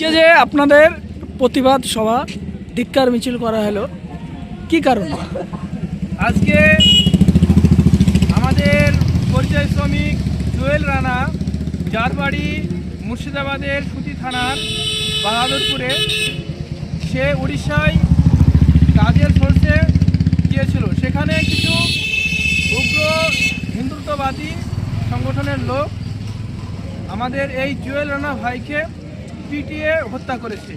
যে আপনাদের প্রতিবাদ সভা ধিক্কার মিছিল করা হলো, কি কারণ? আজকে আমাদের পরিযায়ী শ্রমিক জুয়েল রানা, যার বাড়ি মুর্শিদাবাদের সুতি থানার বাহাদুরপুরে, সে উড়িষ্যায় কাজের সোর্সে গিয়েছিল। সেখানে কিছু উগ্র হিন্দুত্ববাদী সংগঠনের লোক আমাদের এই জুয়েল রানা ভাইকে পিটিয়ে হত্যা করেছে।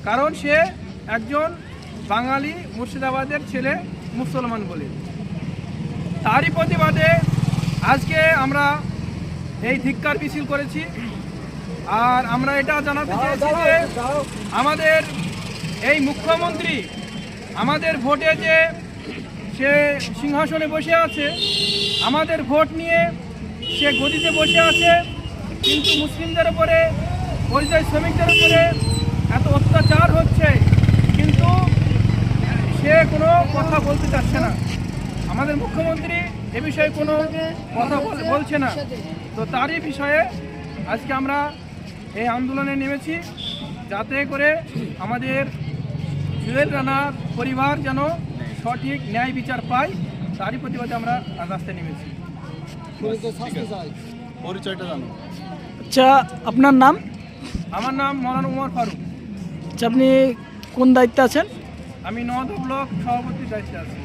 কারণ সে একজন বাঙালি মুর্শিদাবাদের ছেলে, মুসলমান বলে। তারই প্রতিবাদে আজকে আমরা এই ধিক্কার মিছিল করেছি। আর আমরা এটা জানাতে চেয়েছি যে আমাদের এই মুখ্যমন্ত্রী আমাদের ভোটে যে সে সিংহাসনে বসে আছে, আমাদের ভোট নিয়ে সে গদিতে বসে আছে, কিন্তু মুসলিমদের উপরে, পরিযায়ী শ্রমিকদের উপরে এত অত্যাচার হচ্ছে, কিন্তু সে কোনো কথা বলতে চাচ্ছে না। আমাদের মুখ্যমন্ত্রী এ বিষয়ে কোনো কথা বলছে না। তো তারই বিষয়ে আজকে আমরা এই আন্দোলনে নেমেছি, যাতে করে আমাদের জুয়েল রানার পরিবার যেন সঠিক ন্যায় বিচার পায়। তারই প্রতিবাদে আমরা রাস্তায় নেমেছি। পরিচয়টা জানো? আচ্ছা, আপনার নাম? আমার নাম মৌলানা উমর ফারুক। আচ্ছা, আপনি কোন দায়িত্বে আছেন? আমি নওদা ব্লক সভাপতির দায়িত্বে আছি।